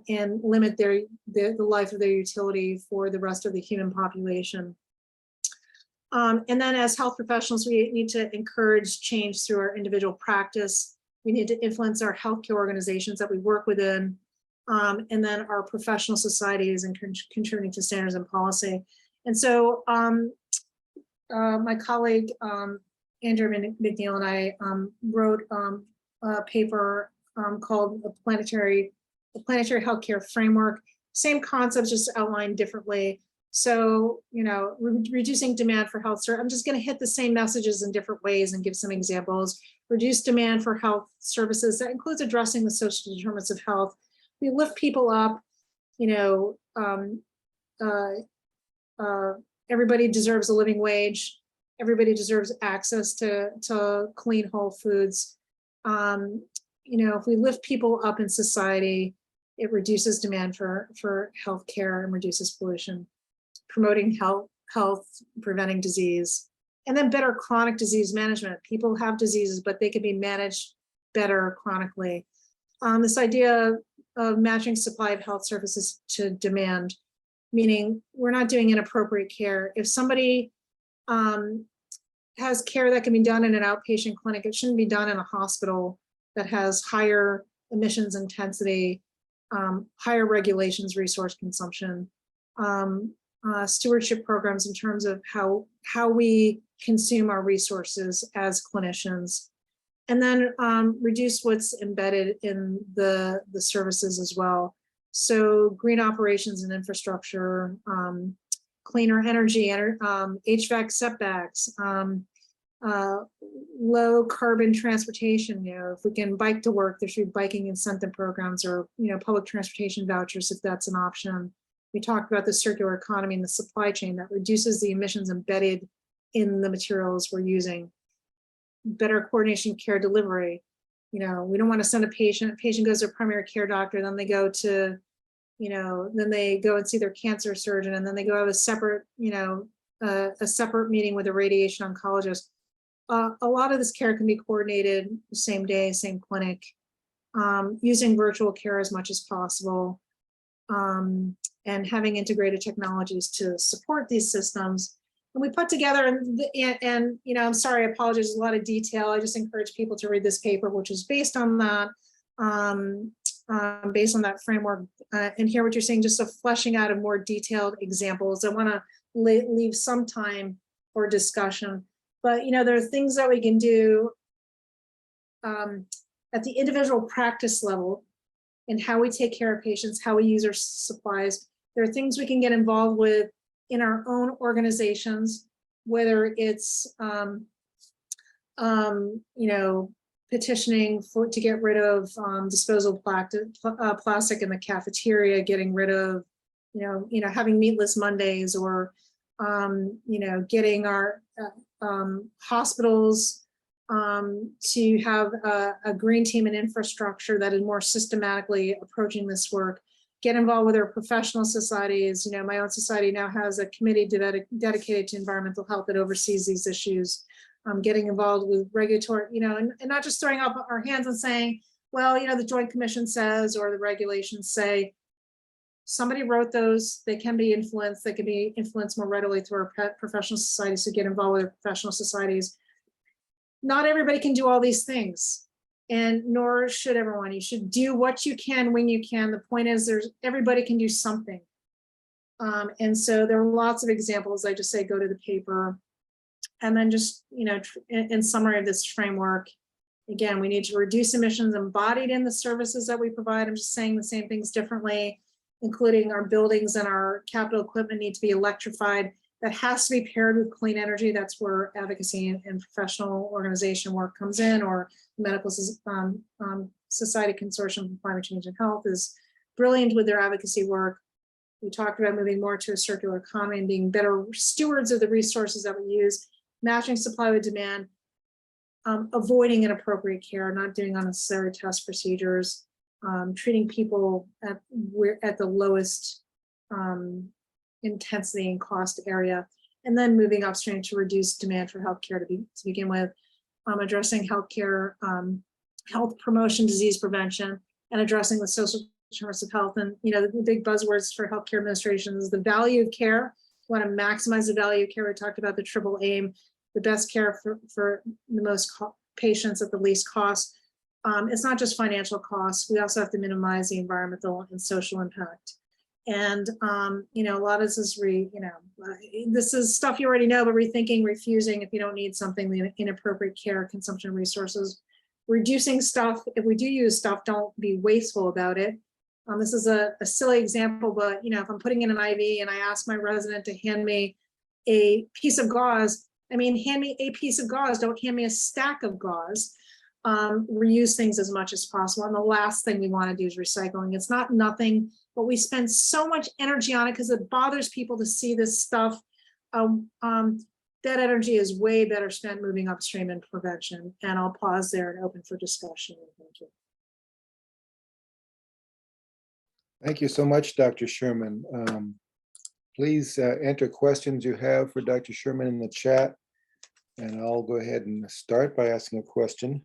and limit the life of their utility for the rest of the human population. And then as health professionals, we need to encourage change through our individual practice. We need to influence our healthcare organizations that we work within, and then our professional societies and contributing to standards and policy. And so my colleague, Andrew McNeil, and I wrote a paper called the Planetary Healthcare Framework. Same concepts, just outlined differently. So, you know, reducing demand for health services. I'm just going to hit the same messages in different ways and give some examples. Reduce demand for health services. That includes addressing the social determinants of health. We lift people up. You know, everybody deserves a living wage. everybody deserves access to clean, whole foods. If we lift people up in society, it reduces demand for healthcare and reduces pollution, promoting health, preventing disease, and then better chronic disease management. People have diseases, but they can be managed better chronically. This idea of matching supply of health services to demand, meaning we're not doing inappropriate care. If somebody has care that can be done in an outpatient clinic, it shouldn't be done in a hospital that has higher emissions intensity, higher regulations, resource consumption, stewardship programs in terms of how we consume our resources as clinicians, and then reduce what's embedded in the services as well. So green operations and infrastructure, cleaner energy, HVAC setbacks, low carbon transportation. If we can bike to work, there should be biking incentive programs, or public transportation vouchers if that's an option. We talked about the circular economy and the supply chain that reduces the emissions embedded in the materials we're using. Better coordination care delivery. We don't want to send a patient goes to a primary care doctor, then they go to, then they go and see their cancer surgeon, and then they go have a separate meeting with a radiation oncologist. A lot of this care can be coordinated the same day, same clinic, using virtual care as much as possible, and having integrated technologies to support these systems. And we put together, and I'm sorry, I apologize, there's a lot of detail. I just encourage people to read this paper, which is based on that, framework, and hear what you're saying, just a fleshing out of more detailed examples. I want to leave some time for discussion, but there are things that we can do at the individual practice level in how we take care of patients, how we use our supplies. There are things we can get involved with in our own organizations, whether it's petitioning to get rid of disposable plastic in the cafeteria, getting rid of having meatless Mondays, or getting our hospitals to have a green team and infrastructure that is more systematically approaching this work. Get involved with our professional societies. My own society now has a committee dedicated to environmental health that oversees these issues. Getting involved with regulatory, and not just throwing up our hands and saying, well, the Joint Commission says, or the regulations say. Somebody wrote those. They can be influenced. They can be influenced more readily through our professional societies. So get involved with our professional societies. Not everybody can do all these things, and nor should everyone. You should do what you can when you can. The point is, everybody can do something. And so there are lots of examples. I just say go to the paper, and then just in summary of this framework. Again, we need to reduce emissions embodied in the services that we provide. I'm just saying the same things differently, including our buildings and our capital equipment need to be electrified. That has to be paired with clean energy. That's where advocacy and professional organization work comes in, or the Medical Society Consortium for Climate Change and Health is brilliant with their advocacy work. We talked about moving more to a circular economy and being better stewards of the resources that we use, matching supply with demand, avoiding inappropriate care, not doing unnecessary test procedures, treating people at the lowest intensity and cost area, and then moving upstream to reduce demand for healthcare to begin with, addressing healthcare, health promotion, disease prevention, and addressing the social determinants of health. And the big buzzwords for healthcare administration is the value of care. We want to maximize the value of care. We talked about the triple aim, the best care for the most patients at the least cost. It's not just financial costs. We also have to minimize the environmental and social impact. And a lot of this is this is stuff you already know, but rethinking, refusing if you don't need something, the inappropriate care, consumption of resources, reducing stuff. If we do use stuff, don't be wasteful about it. This is a silly example, but if I'm putting in an IV and I ask my resident to hand me a piece of gauze, hand me a piece of gauze, don't hand me a stack of gauze. Reuse things as much as possible. And the last thing we want to do is recycling. It's not nothing, but we spend so much energy on it because it bothers people to see this stuff. that energy is way better spent moving upstream in prevention. And I'll pause there and open for discussion. Thank you. Thank you so much, Dr. Sherman. Please enter questions you have for Dr. Sherman in the chat, and I'll go ahead and start by asking a question.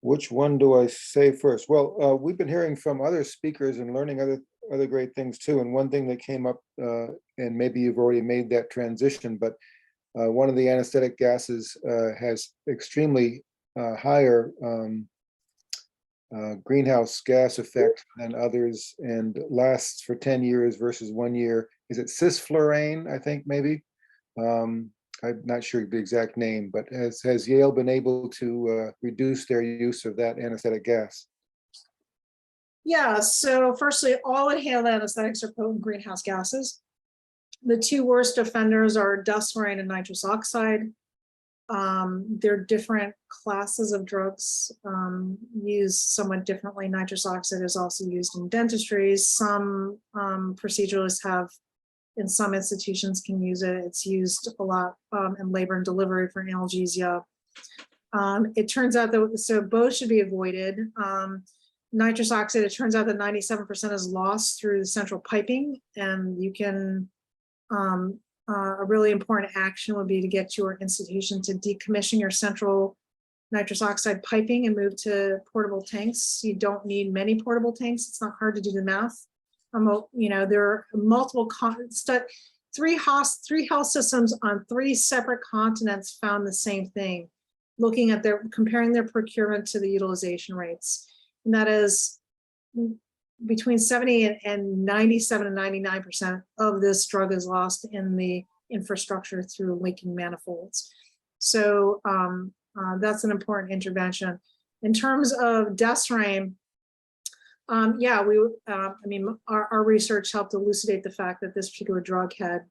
Which one do I say first? Well, we've been hearing from other speakers and learning other great things too. And one thing that came up, and maybe you've already made that transition, but one of the anesthetic gases has extremely higher greenhouse gas effect than others and lasts for 10 years versus 1 year. Is it cisflurane, I think, maybe? I'm not sure the exact name, but has Yale been able to reduce their use of that anesthetic gas? Yeah, so firstly, all inhaled anesthetics are potent greenhouse gases. The two worst offenders are dust rain and nitrous oxide. They're different classes of drugs used somewhat differently. Nitrous oxide is also used in dentistry. Some proceduralists have, in some institutions, can use it. It's used a lot in labor and delivery for analgesia. It turns out that, so both should be avoided. Nitrous oxide, it turns out that 97% is lost through the central piping, and you can, a really important action would be to get your institution to decommission your central nitrous oxide piping and move to portable tanks. You don't need many portable tanks. It's not hard to do the math. You know, there are multiple, three health systems on 3 separate continents found the same thing, looking at comparing their procurement to the utilization rates. And that is between 70 and 97 and 99% of this drug is lost in the infrastructure through leaking manifolds. So that's an important intervention. In terms of desrame, yeah, I mean, our research helped elucidate the fact that this particular drug had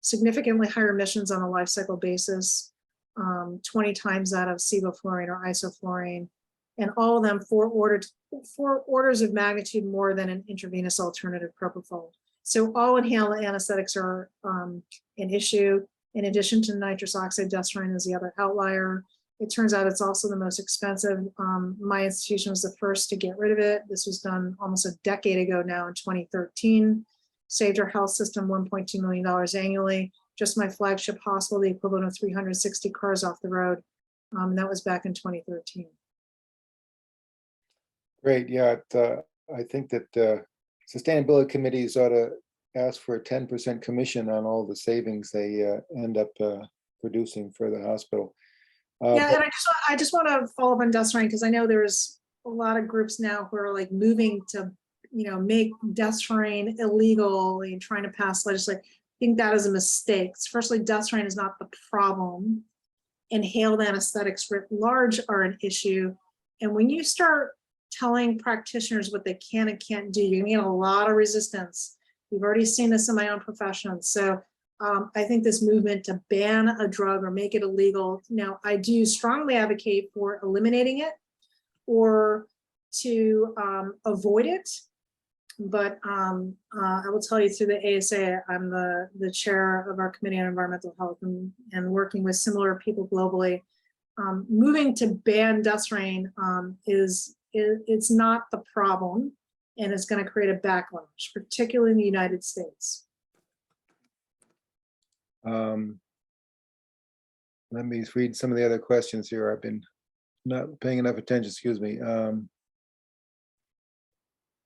significantly higher emissions on a life cycle basis, 20 times that of sevoflurane or isoflurane, and all of them 4 orders of magnitude more than an intravenous alternative propofol. So all inhaled anesthetics are an issue. In addition to nitrous oxide, desrame is the other outlier. It turns out it's also the most expensive. My institution was the first to get rid of it. This was done almost a decade ago now in 2013. Saved our health system $1.2 million annually. Just my flagship hospital, the equivalent of 360 cars off the road. And that was back in 2013. Great, yeah, I think that sustainability committees ought to ask for a 10% commission on all the savings they end up producing for the hospital. Yeah, and I just want to follow up on desrame, because I know there's a lot of groups now who are like moving to, you know, make desrame illegal and trying to pass legislation. I think that is a mistake. Firstly, desrame is not the problem. Inhaled anesthetics writ large are an issue. And when you start telling practitioners what they can and can't do, you're gonna get a lot of resistance. We've already seen this in my own profession. So I think this movement to ban a drug or make it illegal. Now, I do strongly advocate for eliminating it or to avoid it. But I will tell you, through the ASA, I'm the chair of our Committee on Environmental Health, and working with similar people globally. Moving to ban desrame it's not the problem, and it's going to create a backlash, particularly in the United States. Let me read some of the other questions here. I've been not paying enough attention, excuse me.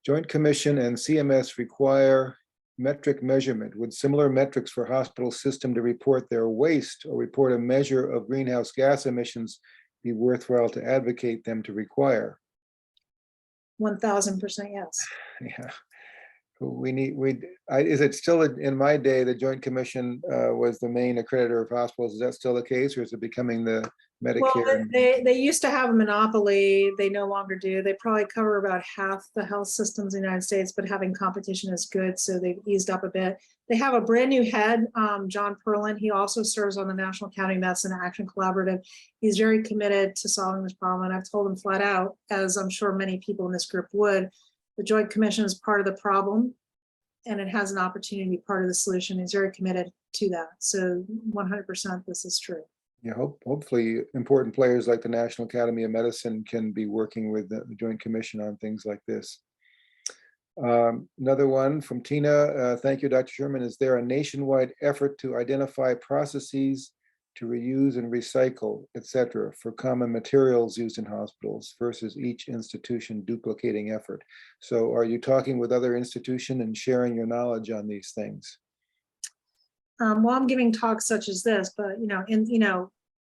Joint Commission and CMS require metric measurement. Would similar metrics for hospital system to report their waste or report a measure of greenhouse gas emissions be worthwhile to advocate them to require? 1000% yes. Yeah. Is it still, in my day, the Joint Commission was the main accreditor of hospitals? Is that still the case, or is it becoming the Medicare? Well, they used to have a monopoly. They no longer do. They probably cover about half the health systems in the United States, but having competition is good, so they've eased up a bit. They have a brand new head, John Perlin. He also serves on the National County Medicine Action Collaborative. He's very committed to solving this problem, and I've told him flat out, as I'm sure many people in this group would, the Joint Commission is part of the problem. and it has an opportunity to be part of the solution. He's very committed to that. So 100% this is true. Yeah, hopefully important players like the National Academy of Medicine can be working with the Joint Commission on things like this. Another one from Tina. Thank you, Dr. Sherman. Is there a nationwide effort to identify processes to reuse and recycle, etc., for common materials used in hospitals versus each institution duplicating effort? So are you talking with other institutions and sharing your knowledge on these things? Well, I'm giving talks such as this, but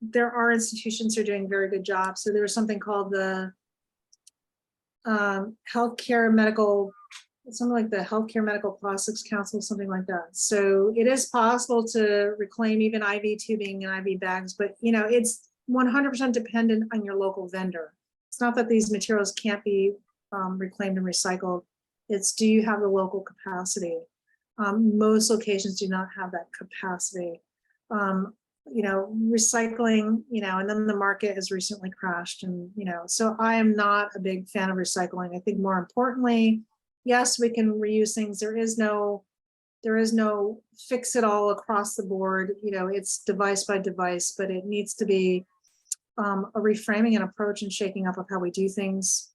there are institutions who are doing very good jobs. So there's something called the Healthcare Medical, something like the Healthcare Medical Plastics Council, something like that. So it is possible to reclaim even IV tubing and IV bags, but it's 100% dependent on your local vendor. It's not that these materials can't be reclaimed and recycled. It's, do you have the local capacity? Most locations do not have that capacity. Recycling, and then the market has recently crashed, and so I am not a big fan of recycling. I think more importantly, yes, we can reuse things. There is no fix it all across the board. It's device by device, but it needs to be a reframing and approach and shaking up of how we do things.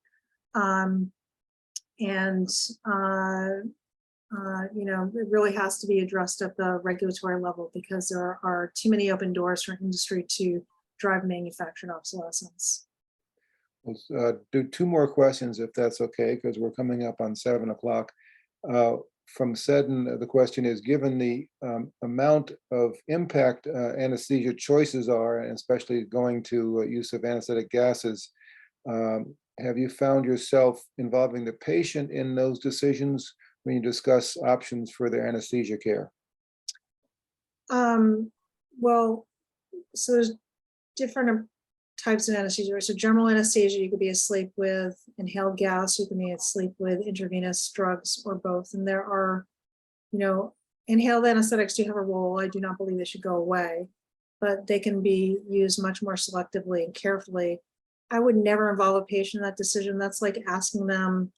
It really has to be addressed at the regulatory level, because there are too many open doors for industry to drive manufacturing obsolescence. Let's do two more questions, if that's okay, because we're coming up on 7 o'clock. From Seddon, the question is, given the amount of impact anesthesia choices are, and especially going to use of anesthetic gases, have you found yourself involving the patient in those decisions when you discuss options for their anesthesia care? Well, so there's different types of anesthesia. So general anesthesia, you could be asleep with inhaled gas, you can be asleep with intravenous drugs, or both. And there are, inhaled anesthetics do have a role. I do not believe they should go away, but they can be used much more selectively and carefully. I would never involve a patient in that decision. That's like asking them,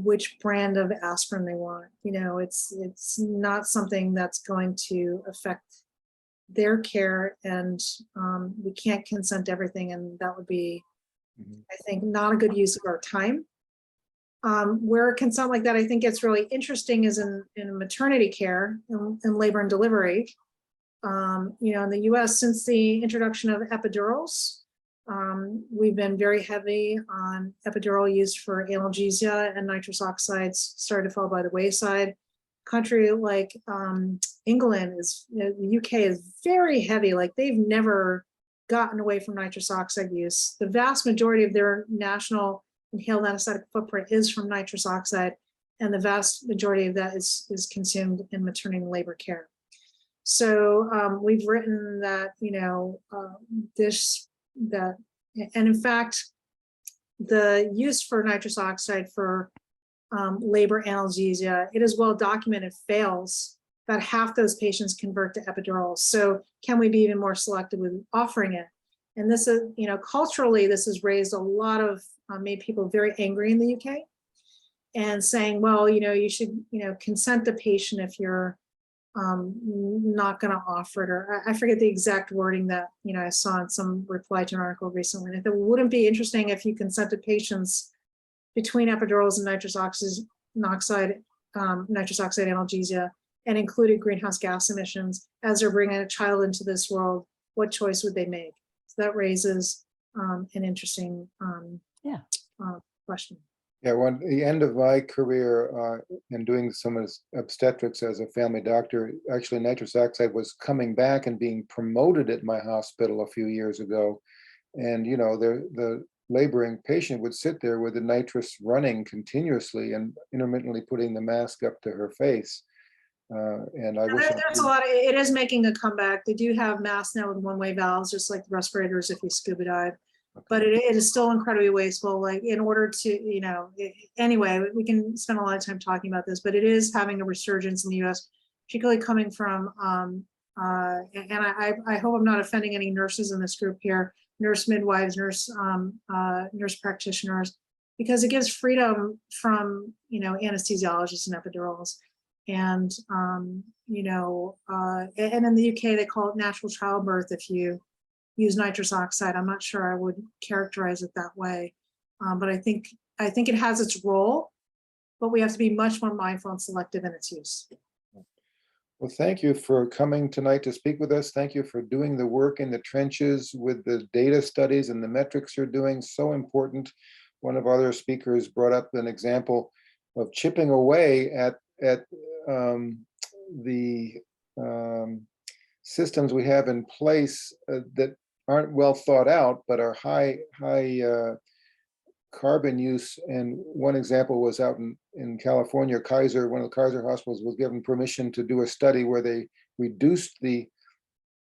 which brand of aspirin they want. It's not something that's going to affect their care, and we can't consent to everything, and that would be, I think, not a good use of our time. Where consent like that, I think, gets really interesting is in maternity care and labor and delivery. In the US, since the introduction of epidurals, we've been very heavy on epidural used for analgesia, and nitrous oxides started to fall by the wayside. Country like England the UK is very heavy. Like, they've never gotten away from nitrous oxide use. The vast majority of their national inhaled anesthetic footprint is from nitrous oxide, and the vast majority of that is consumed in maternity and labor care. So we've written that, and in fact, the use for nitrous oxide for labor analgesia, it is well documented, fails. About half those patients convert to epidurals. So can we be even more selective with offering it? And this is, culturally, this has raised a lot of, made people very angry in the UK, and saying, well, you should, consent the patient if you're not going to offer it, or I forget the exact wording that I saw in some reply to an article recently. And I thought, wouldn't it be interesting if you consented patients between epidurals and nitrous oxide analgesia, and included greenhouse gas emissions as they're bringing a child into this world? What choice would they make? So that raises an interesting question. Yeah, at the end of my career in doing some obstetrics as a family doctor, actually nitrous oxide was coming back and being promoted at my hospital a few years ago. And, the laboring patient would sit there with the nitrous running continuously and intermittently putting the mask up to her face. And I wish there's a lot of, it is making a comeback. They do have masks now with one-way valves, just like the respirators if you scuba dive. Okay. But it is still incredibly wasteful. Like, in order to, anyway, we can spend a lot of time talking about this, but it is having a resurgence in the US, particularly coming from, and I hope I'm not offending any nurses in this group here, nurse midwives, nurse practitioners. because it gives freedom from, anesthesiologists and epidurals. And, and in the UK, they call it natural childbirth if you use nitrous oxide. I'm not sure I would characterize it that way. But I think it has its role, but we have to be much more mindful and selective in its use. Well, thank you for coming tonight to speak with us. Thank you for doing the work in the trenches with the data studies and the metrics you're doing. So important. One of our other speakers brought up an example of chipping away at the systems we have in place that aren't well thought out, but are high carbon use. And one example was out in California. Kaiser, one of the Kaiser hospitals, was given permission to do a study where they reduced the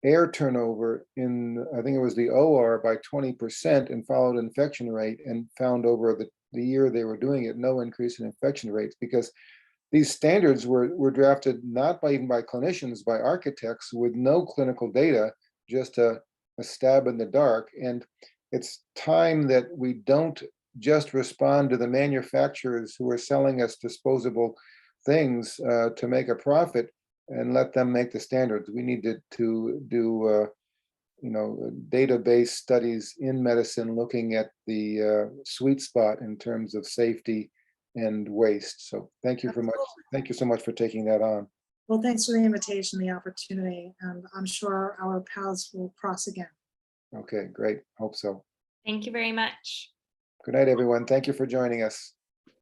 air turnover in, I think it was the OR, by 20% and followed infection rate, and found over the year they were doing it, no increase in infection rates, because these standards were drafted not even by clinicians, by architects with no clinical data, just a stab in the dark. And it's time that we don't just respond to the manufacturers who are selling us disposable things to make a profit and let them make the standards. We need to do database studies in medicine looking at the sweet spot in terms of safety and waste. So thank you for much. Thank you so much for taking that on. Well, thanks for the invitation, the opportunity, and I'm sure our paths will cross again. Okay, great. Hope so. Thank you very much. Good night, everyone. Thank you for joining us.